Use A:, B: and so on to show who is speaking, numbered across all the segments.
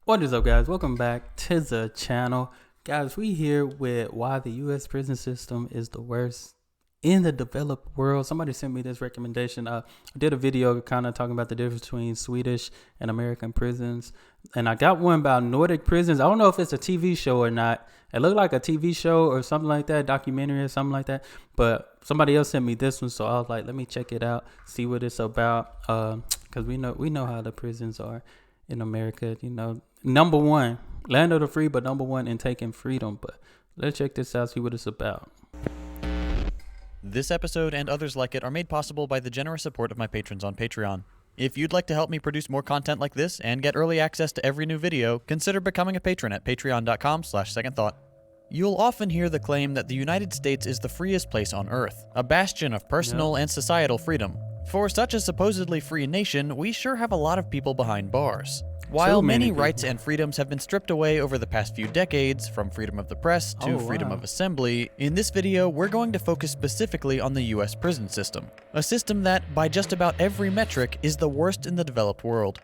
A: What is up, guys? Welcome back to the channel. Guys, we here with why the U.S. prison system is the worst in the developed world. Somebody sent me this recommendation. I did a video kind of talking about the difference between Swedish and American prisons. And I got one about Nordic prisons. I don't know if it's a TV show or not. It looked like a TV show or something like that, documentary or something like that. But somebody else sent me this one, so I was like, let me check it out, see what it's about. Because we know how the prisons are in America, number one, land of the free, but number one in taking freedom. But let's check this out, see what it's about.
B: This episode and others like it are made possible by the generous support of my patrons on Patreon. If you'd like to help me produce more content like this and get early access to every new video, consider becoming a patron at patreon.com/secondthought. You'll often hear the claim that the United States is the freest place on earth, a bastion of personal and societal freedom. For such a supposedly free nation, we sure have a lot of people behind bars. While many rights and freedoms have been stripped away over the past few decades, from freedom of the press to freedom of assembly, in this video we're going to focus specifically on the US prison system. A system that, by just about every metric, is the worst in the developed world.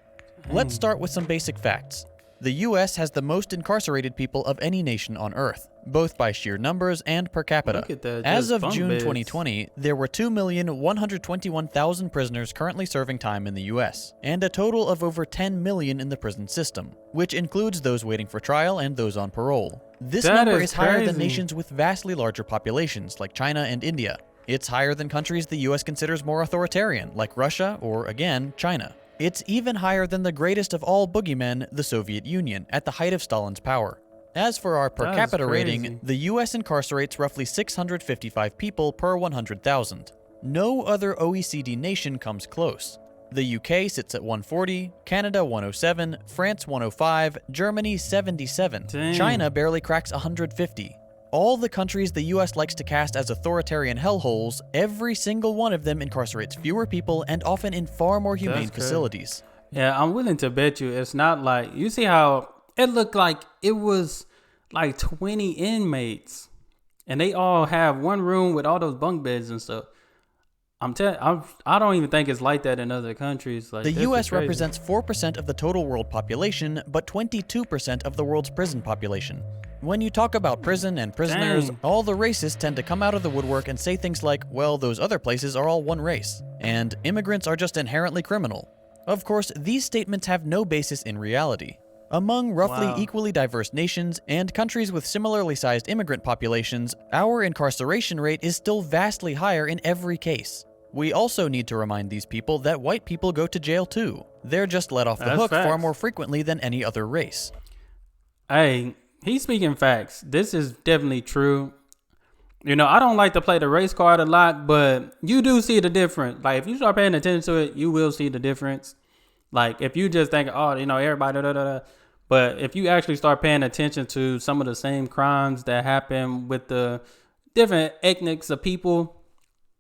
B: Let's start with some basic facts. The US has the most incarcerated people of any nation on Earth, both by sheer numbers and per capita. As of June 2020, there were 2,121,000 prisoners currently serving time in the US, and a total of over 10 million in the prison system, which includes those waiting for trial and those on parole. This number is higher than nations with vastly larger populations, like China and India. It's higher than countries the US considers more authoritarian, like Russia or, again, China. It's even higher than the greatest of all boogeymen, the Soviet Union, at the height of Stalin's power. As for our per capita rating, the US incarcerates roughly 655 people per 100,000. No other OECD nation comes close. The UK sits at 140, Canada 107, France 105, Germany 77. China barely cracks 150. All the countries the US likes to cast as authoritarian hellholes, every single one of them incarcerates fewer people and often in far more humane facilities.
A: Yeah, I'm willing to bet you it's not like, you see how it looked like it was like 20 inmates and they all have one room with all those bunk beds and stuff. I don't even think it's like that in other countries. Like,
B: the US represents 4% of the total world population, but 22% of the world's prison population. When you talk about prison and prisoners, all the racists tend to come out of the woodwork and say things like, well, those other places are all one race, and immigrants are just inherently criminal. Of course, these statements have no basis in reality. Among roughly equally diverse nations and countries with similarly sized immigrant populations, our incarceration rate is still vastly higher in every case. We also need to remind these people that white people go to jail too. They're just let off the hook far more frequently than any other race.
A: Hey, he's speaking facts. This is definitely true. I don't like to play the race card a lot, but you do see the difference. Like, if you start paying attention to it, you will see the difference. Like, if you just think, everybody, but if you actually start paying attention to some of the same crimes that happen with the different ethnics of people,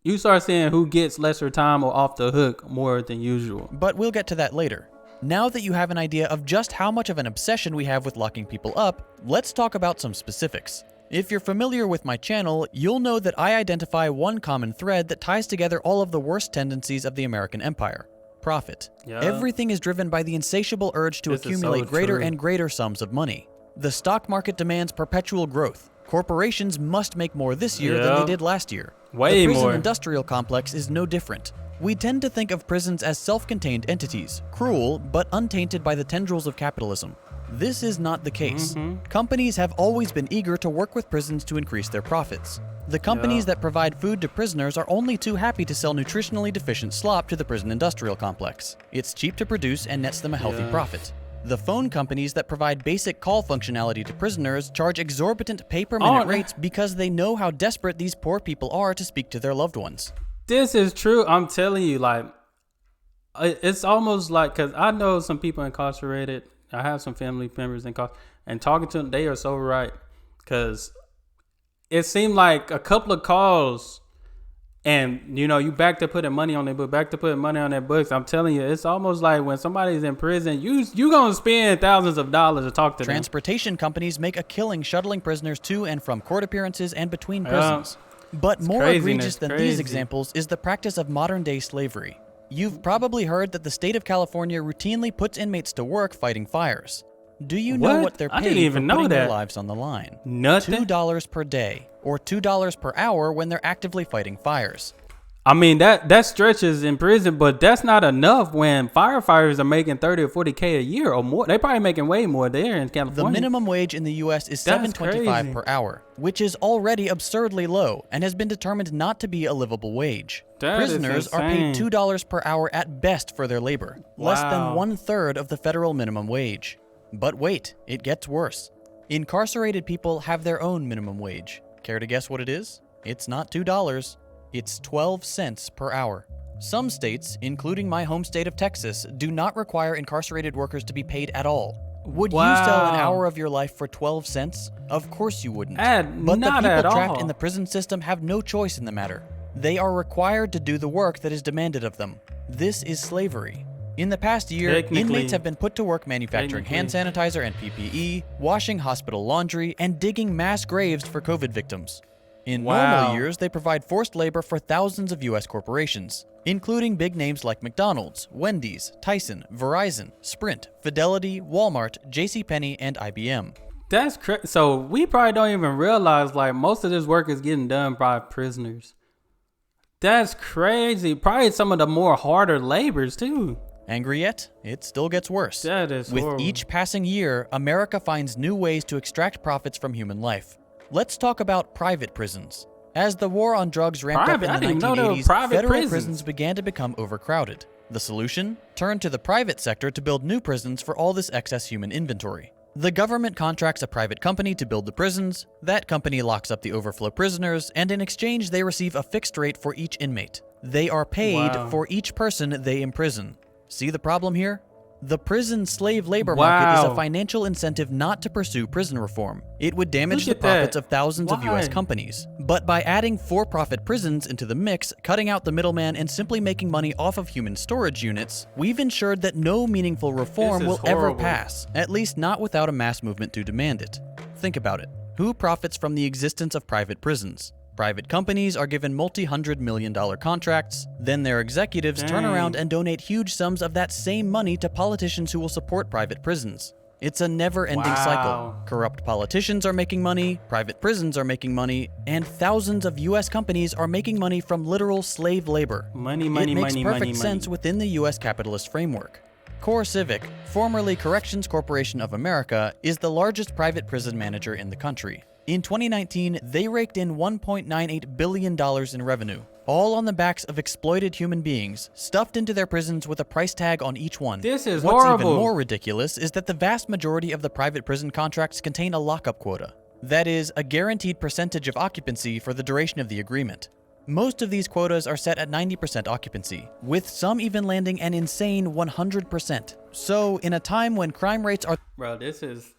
A: you start seeing who gets lesser time or off the hook more than usual.
B: But we'll get to that later. Now that you have an idea of just how much of an obsession we have with locking people up, let's talk about some specifics. If you're familiar with my channel, you'll know that I identify one common thread that ties together all of the worst tendencies of the American empire: profit. Everything is driven by the insatiable urge to accumulate greater and greater sums of money. The stock market demands perpetual growth. Corporations must make more this year than they did last year. The prison industrial complex is no different. We tend to think of prisons as self-contained entities, cruel but untainted by the tendrils of capitalism. This is not the case. Companies have always been eager to work with prisons to increase their profits. The companies that provide food to prisoners are only too happy to sell nutritionally deficient slop to the prison industrial complex. It's cheap to produce and nets them a healthy profit. The phone companies that provide basic call functionality to prisoners charge exorbitant pay-per-minute rates because they know how desperate these poor people are to speak to their loved ones.
A: This is true. I'm telling you, like, it's almost like, because I know some people incarcerated. I have some family members incarcerated, and talking to them, they are so right. Because it seemed like a couple of calls and, you back to putting money on their book, back to putting money on their books. I'm telling you, it's almost like when somebody's in prison, you going to spend thousands of dollars to talk to them.
B: Transportation companies make a killing shuttling prisoners to and from court appearances and between prisons. But more egregious than these examples is the practice of modern-day slavery. You've probably heard that the state of California routinely puts inmates to work fighting fires. Do you know
A: What?
B: what they're
A: I
B: paying
A: didn't even
B: for
A: know
B: putting their
A: that.
B: lives on the line?
A: Nothing.
B: $2 per day, or $2 per hour when they're actively fighting fires.
A: I mean, that stretches in prison, but that's not enough when firefighters are making 30 or 40K a year or more. They probably making way more there in
B: The
A: California.
B: minimum wage in the U.S. is
A: That's
B: $7.25
A: crazy.
B: per hour, which is already absurdly low and has been determined not to be a livable wage.
A: That is
B: Prisoners are paid
A: insane.
B: $2 per hour at best for their labor, less than
A: Wow.
B: 1/3 of the federal minimum wage. But wait, it gets worse. Incarcerated people have their own minimum wage. Care to guess what it is? It's not $2. It's 12 cents per hour. Some states, including my home state of Texas, do not require incarcerated workers to be paid at all. Would you sell an
A: Wow.
B: hour of your life for 12 cents? Of course you wouldn't.
A: Not
B: But the
A: at
B: people trapped
A: all.
B: in the prison system have no choice in the matter. They are required to do the work that is demanded of them. This is slavery. In the past year,
A: Technically-
B: inmates have been put to work manufacturing hand sanitizer and PPE, washing hospital laundry, and digging mass graves for COVID victims. In
A: Wow.
B: normal years, they provide forced labor for thousands of U.S. corporations, including big names like McDonald's, Wendy's, Tyson, Verizon, Sprint, Fidelity, Walmart, JCPenney, and IBM.
A: That's crazy. So we probably don't even realize like most of this work is getting done by prisoners. That's crazy. Probably some of the more harder labors too.
B: Angry yet? It still gets worse.
A: That is
B: With
A: horrible.
B: each passing year, America finds new ways to extract profits from human life. Let's talk about private prisons. As the war on drugs ramped
A: Private? I
B: up in
A: didn't
B: the
A: even know there were
B: 1980s,
A: private
B: federal
A: prisons.
B: prisons began to become overcrowded. The solution? Turn to the private sector to build new prisons for all this excess human inventory. The government contracts a private company to build the prisons, that company locks up the overflow prisoners, and in exchange they receive a fixed rate for each inmate. They are paid
A: Wow.
B: for each person they imprison. See the problem here? The prison slave labor market is a
A: Wow.
B: financial incentive not to pursue prison reform. It would damage
A: Look
B: the
A: at
B: profits
A: that.
B: of thousands of U.S.
A: Why?
B: companies. But by adding for-profit prisons into the mix, cutting out the middleman, and simply making money off of human storage units, we've ensured that no meaningful reform
A: This is
B: will ever
A: horrible.
B: pass, at least not without a mass movement to demand it. Think about it. Who profits from the existence of private prisons? Private companies are given multi-hundred-million-dollar contracts, then their executives turn
A: Dang.
B: around and donate huge sums of that same money to politicians who will support private prisons. It's a never-ending cycle.
A: Wow.
B: Corrupt politicians are making money, private prisons are making money, and thousands of U.S. companies are making money from literal slave labor.
A: Money,
B: It
A: money,
B: makes
A: money,
B: perfect
A: money,
B: sense
A: money.
B: within the U.S. capitalist framework. CoreCivic, formerly Corrections Corporation of America, is the largest private prison manager in the country. In 2019, they raked in $1.98 billion in revenue, all on the backs of exploited human beings, stuffed into their prisons with a price tag on each one.
A: This is
B: What's
A: horrible.
B: even more ridiculous is that the vast majority of the private prison contracts contain a lockup quota. That is, a guaranteed percentage of occupancy for the duration of the agreement. Most of these quotas are set at 90% occupancy, with some even landing an insane 100%. So, in a time when crime rates are
A: Bro, this is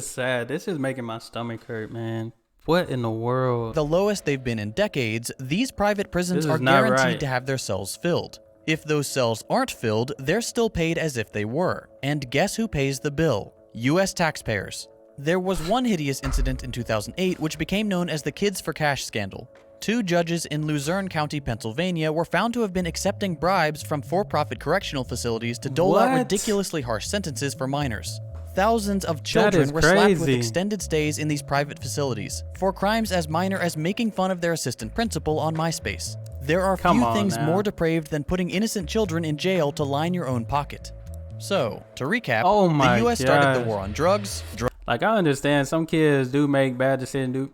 A: sad. This is making my stomach hurt, man. What in the world?
B: the lowest they've been in decades, these private prisons
A: This
B: are
A: is not
B: guaranteed
A: right.
B: to have their cells filled. If those cells aren't filled, they're still paid as if they were. And guess who pays the bill? US taxpayers. There was one hideous incident in 2008 which became known as the Kids for Cash scandal. Two judges in Luzerne County, Pennsylvania were found to have been accepting bribes from for-profit correctional facilities to dole out
A: What?
B: ridiculously harsh sentences for minors. Thousands of
A: That
B: children
A: is
B: were slapped with
A: crazy.
B: extended stays in these private facilities for crimes as minor as making fun of their assistant principal on MySpace. There are
A: Come
B: few
A: on
B: things
A: now.
B: more depraved than putting innocent children in jail to line your own pocket. So, to recap,
A: Oh my
B: the US started the
A: gosh.
B: war on drugs,
A: Like, I understand some kids do make bad decisions,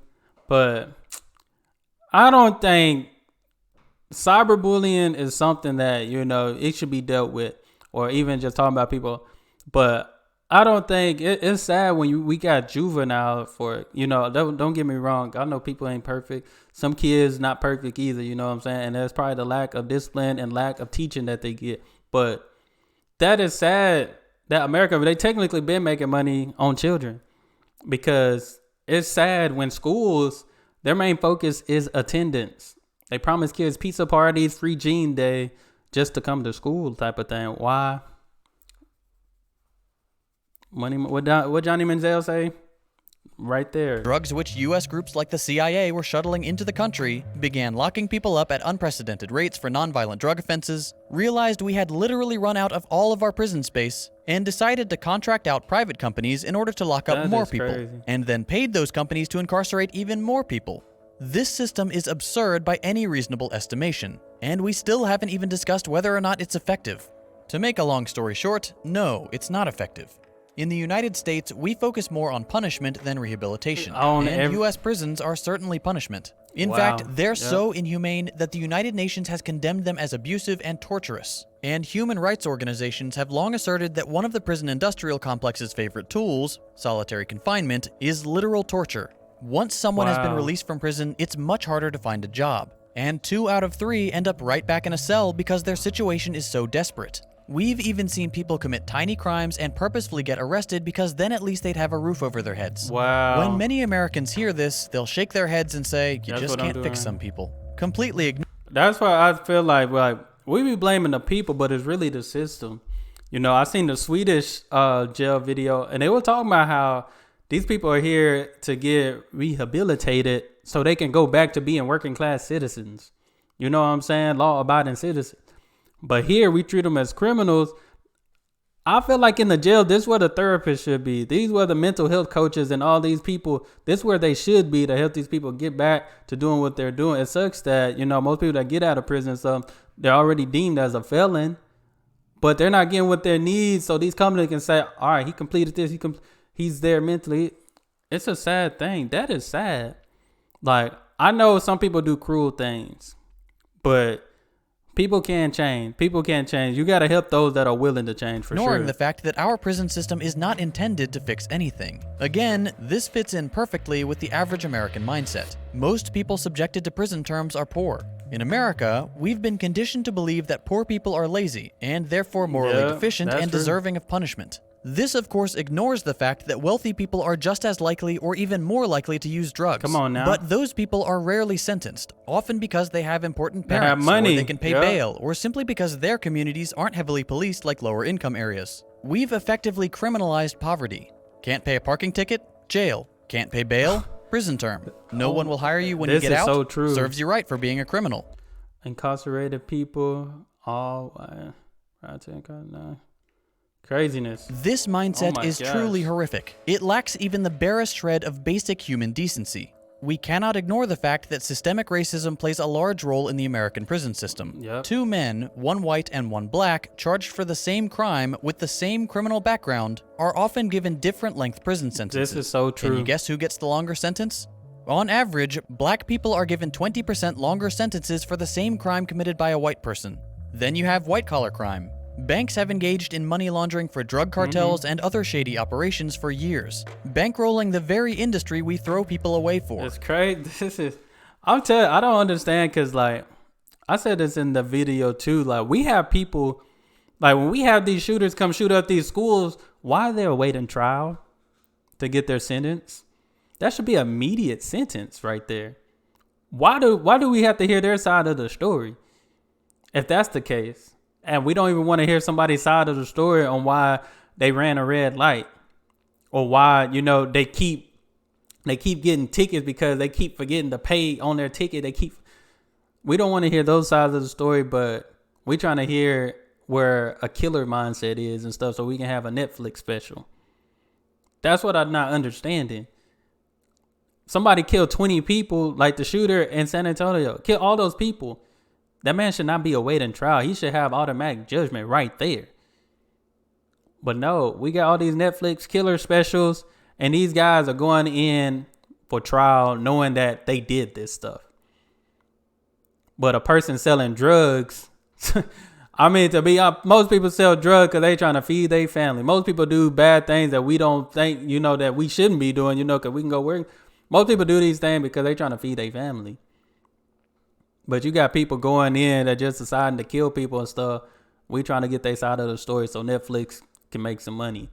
A: but I don't think cyberbullying is something that, it should be dealt with, or even just talking about people. But I don't think it's sad when we got juvenile for it. Don't get me wrong. I know people ain't perfect. Some kids not perfect either, you know what I'm saying? And there's probably the lack of discipline and lack of teaching that they get. But that is sad that America, they technically been making money on children, because it's sad when schools, their main focus is attendance. They promise kids pizza parties, free jean day, just to come to school type of thing. Why? Money. What Johnny Manziel say? right there.
B: Drugs which U.S. groups like the CIA were shuttling into the country, began locking people up at unprecedented rates for nonviolent drug offenses, realized we had literally run out of all of our prison space, and decided to contract out private companies in order to lock up more people,
A: crazy.
B: and then paid those companies to incarcerate even more people. This system is absurd by any reasonable estimation, and we still haven't even discussed whether or not it's effective. To make a long story short, no, it's not effective. In the United States, we focus more on punishment than rehabilitation, and U.S. prisons are certainly punishment. In fact, they're so inhumane that the United Nations has condemned them as abusive and torturous. And human rights organizations have long asserted that one of the prison industrial complex's favorite tools, solitary confinement, is literal torture. Once someone has been released from prison, it's much harder to find a job. And 2 out of 3 end up right back in a cell because their situation is so desperate. We've even seen people commit tiny crimes and purposefully get arrested because then at least they'd have a roof over their heads.
A: Wow.
B: When many Americans hear this, they'll shake their heads and say, you just can't fix some people. Completely ignore.
A: That's why I feel like we be blaming the people, but it's really the system. You know, I seen the Swedish jail video, and they were talking about how these people are here to get rehabilitated so they can go back to being working class citizens. You know what I'm saying? Law-abiding citizens. But here we treat them as criminals. I feel like in the jail, this is where the therapists should be. These were the mental health coaches and all these people. This is where they should be to help these people get back to doing what they're doing. It sucks that, you know, most people that get out of prison, so they're already deemed as a felon, but they're not getting what they need. So these companies can say, all right, he completed this. He's there mentally. It's a sad thing. That is sad. Like, I know some people do cruel things, but people can change. People can change. You got to help those that are willing to change, for sure.
B: Ignoring the fact that our prison system is not intended to fix anything. Again, this fits in perfectly with the average American mindset. Most people subjected to prison terms are poor. In America, we've been conditioned to believe that poor people are lazy and therefore morally deficient and deserving of punishment. This, of course, ignores the fact that wealthy people are just as likely or even more likely to use drugs.
A: Come on now.
B: But those people are rarely sentenced, often because they have important parents,
A: have money,
B: or they can pay bail, or simply because their communities aren't heavily policed like lower income areas. We've effectively criminalized poverty. Can't pay a parking ticket? Jail. Can't pay bail? Prison term. No one will hire you when you get out?
A: So true.
B: Serves you right for being a criminal.
A: Incarcerated people, craziness.
B: This mindset is truly horrific. It lacks even the barest shred of basic human decency. We cannot ignore the fact that systemic racism plays a large role in the American prison system. 2 men, 1 white and 1 black, charged for the same crime with the same criminal background, are often given different length prison sentences.
A: This is so true.
B: Can you guess who gets the longer sentence? On average, black people are given 20% longer sentences for the same crime committed by a white person. Then you have white-collar crime. Banks have engaged in money laundering for drug cartels and other shady operations for years, bankrolling the very industry we throw people away for.
A: It's crazy. I'll tell you, I don't understand because, like, I said this in the video too. Like, we have people, like, when we have these shooters come shoot up these schools, why are they awaiting trial to get their sentence? That should be an immediate sentence right there. Why do we have to hear their side of the story if that's the case? And we don't even want to hear somebody's side of the story on why they ran a red light, or why, you know, they keep getting tickets because they keep forgetting to pay on their ticket. We don't want to hear those sides of the story, but we trying to hear where a killer mindset is and stuff so we can have a Netflix special. That's what I'm not understanding. Somebody killed 20 people, like the shooter in San Antonio. Kill all those people. That man should not be awaiting trial. He should have automatic judgment right there. But no, we got all these Netflix killer specials, and these guys are going in for trial knowing that they did this stuff. But a person selling drugs, I mean, most people sell drugs because they trying to feed their family. Most people do bad things that we don't think, you know, that we shouldn't be doing, you know, because we can go work. Most people do these things because they trying to feed their family. But you got people going in that just deciding to kill people and stuff. We trying to get their side of the story so Netflix can make some money.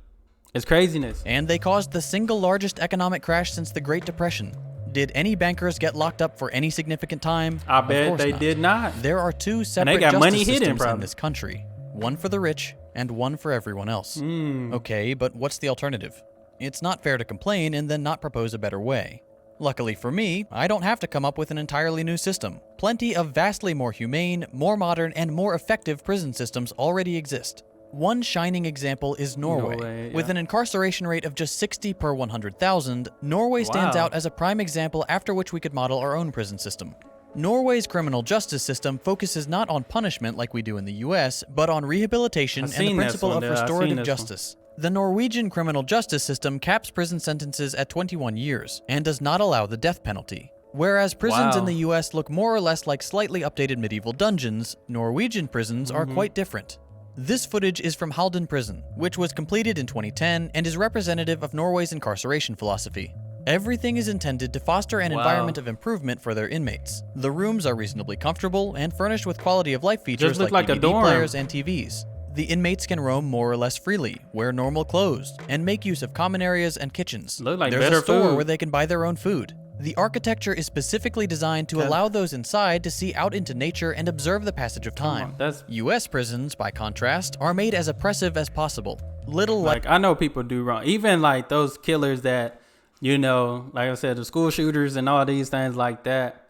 A: It's craziness.
B: And they caused the single largest economic crash since the Great Depression. Did any bankers get locked up for any significant time?
A: I bet they did not.
B: There are 2 separate justice systems in this country. One for the rich and one for everyone else. Okay, but what's the alternative? It's not fair to complain and then not propose a better way. Luckily for me, I don't have to come up with an entirely new system. Plenty of vastly more humane, more modern, and more effective prison systems already exist. One shining example is Norway. With an incarceration rate of just 60 per 100,000, Norway stands out as a prime example after which we could model our own prison system. Norway's criminal justice system focuses not on punishment like we do in the US, but on rehabilitation and the principle of restorative justice. The Norwegian criminal justice system caps prison sentences at 21 years and does not allow the death penalty. Whereas prisons in the US look more or less like slightly updated medieval dungeons, Norwegian prisons are quite different. This footage is from Halden Prison, which was completed in 2010 and is representative of Norway's incarceration philosophy. Everything is intended to foster an environment of improvement for their inmates. The rooms are reasonably comfortable and furnished with quality of life features like DVD players and TVs. The inmates can roam more or less freely, wear normal clothes, and make use of common areas and kitchens. There's a store where they can buy their own food. The architecture is specifically designed to allow those inside to see out into nature and observe the passage of time. US prisons, by contrast, are made as oppressive as possible.
A: I know people do wrong. Even like those killers that, you know, like I said, the school shooters and all these things like that.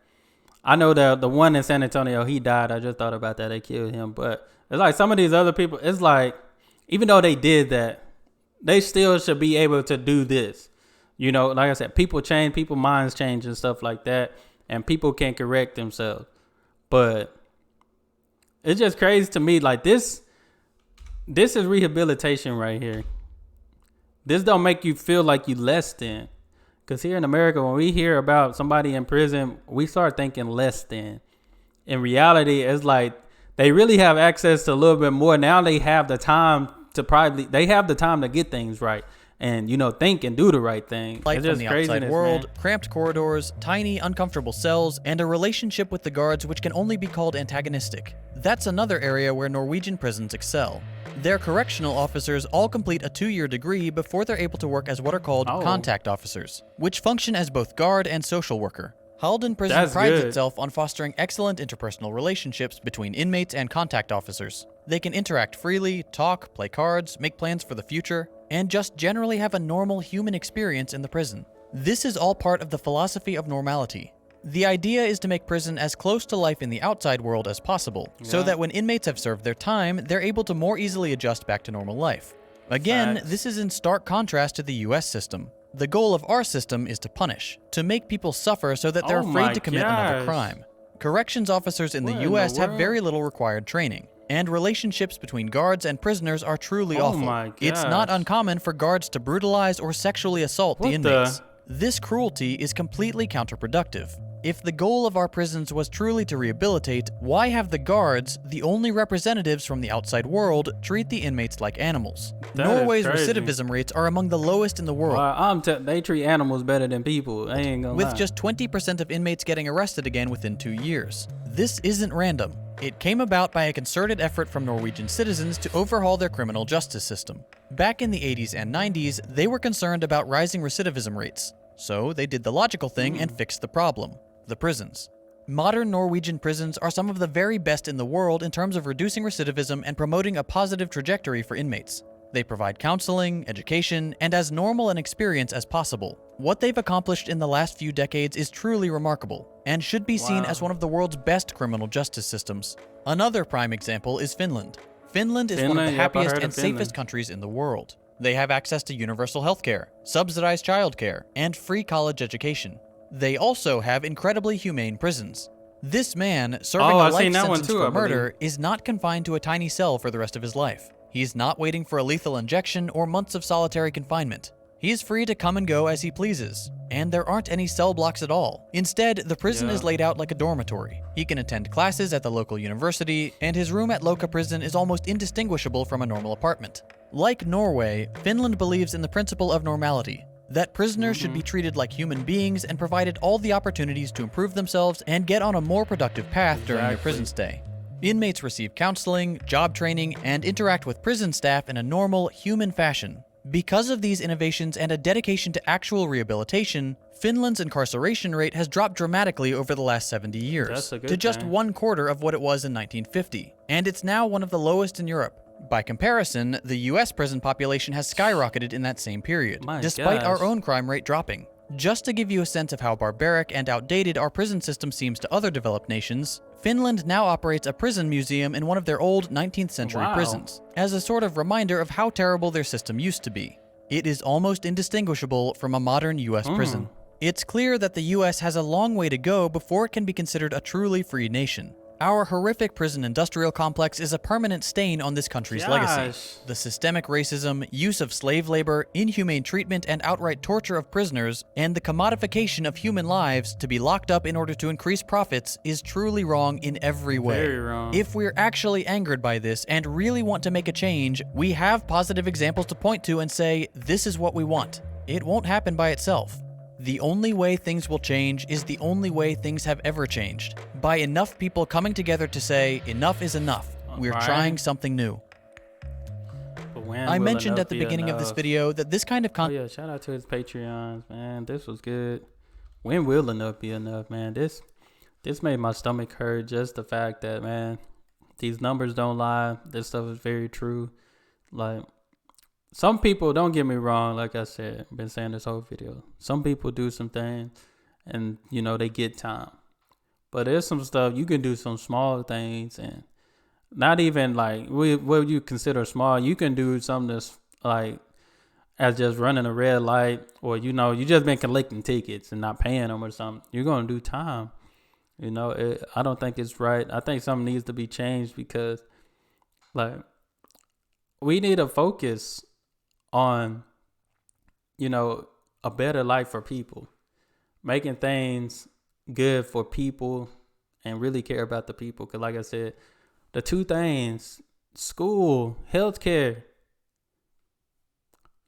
A: I know that the one in San Antonio, he died. I just thought about that. They killed him. But it's like some of these other people, it's like, even though they did that, they still should be able to do this. You know, like I said, people change, people's minds change and stuff like that, and people can correct themselves. But it's just crazy to me. Like this is rehabilitation right here. This don't make you feel like you less than. Because here in America, when we hear about somebody in prison, we start thinking less than. In reality, it's like they really have access to a little bit more. Now they have the time to get things right. And, you know, think and do the right thing.
B: Light from the outside world, cramped corridors, tiny, uncomfortable cells, and a relationship with the guards which can only be called antagonistic. That's another area where Norwegian prisons excel. Their correctional officers all complete a 2-year degree before they're able to work as what are called contact officers, which function as both guard and social worker. Halden Prison prides itself on fostering excellent interpersonal relationships between inmates and contact officers. They can interact freely, talk, play cards, make plans for the future, and just generally have a normal human experience in the prison. This is all part of the philosophy of normality. The idea is to make prison as close to life in the outside world as possible, so that when inmates have served their time, they're able to more easily adjust back to normal life. Again, this is in stark contrast to the US system. The goal of our system is to punish, to make people suffer so that they're afraid to commit another crime. Corrections officers in the US have very little required training, and relationships between guards and prisoners are truly awful. It's not uncommon for guards to brutalize or sexually assault the inmates. This cruelty is completely counterproductive. If the goal of our prisons was truly to rehabilitate, why have the guards, the only representatives from the outside world, treat the inmates like animals? Norway's recidivism rates are among the lowest in the world.
A: They treat animals better than people. I ain't gonna lie.
B: With just 20% of inmates getting arrested again within 2 years. This isn't random. It came about by a concerted effort from Norwegian citizens to overhaul their criminal justice system. Back in the 80s and 90s, they were concerned about rising recidivism rates. So they did the logical thing and fixed the problem: the prisons. Modern Norwegian prisons are some of the very best in the world in terms of reducing recidivism and promoting a positive trajectory for inmates. They provide counseling, education, and as normal an experience as possible. What they've accomplished in the last few decades is truly remarkable, and should be seen as one of the world's best criminal justice systems. Another prime example is Finland. Finland is one of the happiest and safest countries in the world. They have access to universal healthcare, subsidized childcare, and free college education. They also have incredibly humane prisons. This man, serving a life sentence for murder, is not confined to a tiny cell for the rest of his life. He's not waiting for a lethal injection or months of solitary confinement. He's free to come and go as he pleases, and there aren't any cell blocks at all. Instead, the prison is laid out like a dormitory. He can attend classes at the local university, and his room at Loka prison is almost indistinguishable from a normal apartment. Like Norway, Finland believes in the principle of normality, that prisoners should be treated like human beings and provided all the opportunities to improve themselves and get on a more productive path during their prison stay. Inmates receive counseling, job training, and interact with prison staff in a normal, human fashion. Because of these innovations and a dedication to actual rehabilitation, Finland's incarceration rate has dropped dramatically over the last 70 years, to just 1/4 of what it was in 1950, and it's now one of the lowest in Europe. By comparison, the US prison population has skyrocketed in that same period,
A: My
B: despite our
A: gosh.
B: own crime rate dropping. Just to give you a sense of how barbaric and outdated our prison system seems to other developed nations, Finland now operates a prison museum in one of their old 19th century
A: Wow.
B: prisons, as a sort of reminder of how terrible their system used to be. It is almost indistinguishable from a modern US prison. It's clear that the US has a long way to go before it can be considered a truly free nation. Our horrific prison industrial complex is a permanent stain on this country's legacy. The systemic racism, use of slave labor, inhumane treatment and outright torture of prisoners, and the commodification of human lives to be locked up in order to increase profits is truly wrong in every way.
A: Very wrong.
B: If we're actually angered by this and really want to make a change, we have positive examples to point to and say, this is what we want. It won't happen by itself. The only way things will change is the only way things have ever changed. By enough people coming together to say, enough is enough. We're trying something new. I mentioned at the beginning of this video that this kind of content...
A: Oh yeah, shout out to his Patreons, man. This was good. When will enough be enough, man? This made my stomach hurt. Just the fact that, man, these numbers don't lie. This stuff is very true. Like, some people, don't get me wrong, like I said, I've been saying this whole video. Some people do some things and, you know, they get time. But there's some stuff, you can do some small things and not even like what you consider small. You can do something that's like as just running a red light, or, you know, you just been collecting tickets and not paying them or something. You're going to do time. You know, I don't think it's right. I think something needs to be changed because, like, we need to focus on, you know, a better life for people, making things good for people and really care about the people. Because like I said, the two things, school, healthcare,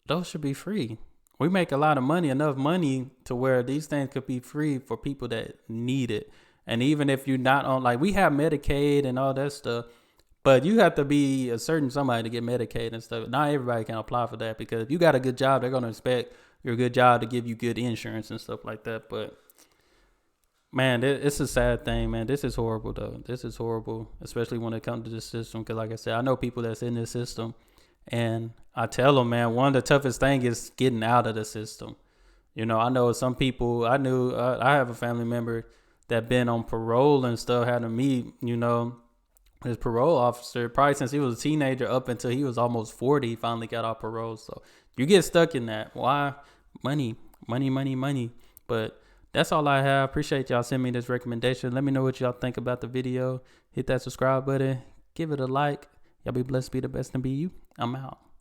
A: those should be free. We make a lot of money, enough money to where these things could be free for people that need it. And even if you're not on, like, we have Medicaid and all that stuff, but you have to be a certain somebody to get Medicaid and stuff. Not everybody can apply for that, because if you got a good job, they're going to expect your good job to give you good insurance and stuff like that. But, man, it's a sad thing, man. This is horrible, though. This is horrible, especially when it comes to this system. Because, like I said, I know people that's in this system, and I tell them, man, one of the toughest things is getting out of the system. You know, I know some people, I have a family member that been on parole and stuff, had to meet, you know, his parole officer probably since he was a teenager up until he was almost 40. He finally got off parole. So you get stuck in that. Why? Money. But that's all I have. Appreciate y'all sending me this recommendation. Let me know what y'all think about the video. Hit that subscribe button. Give it a like. Y'all be blessed, be the best, and be you. I'm out.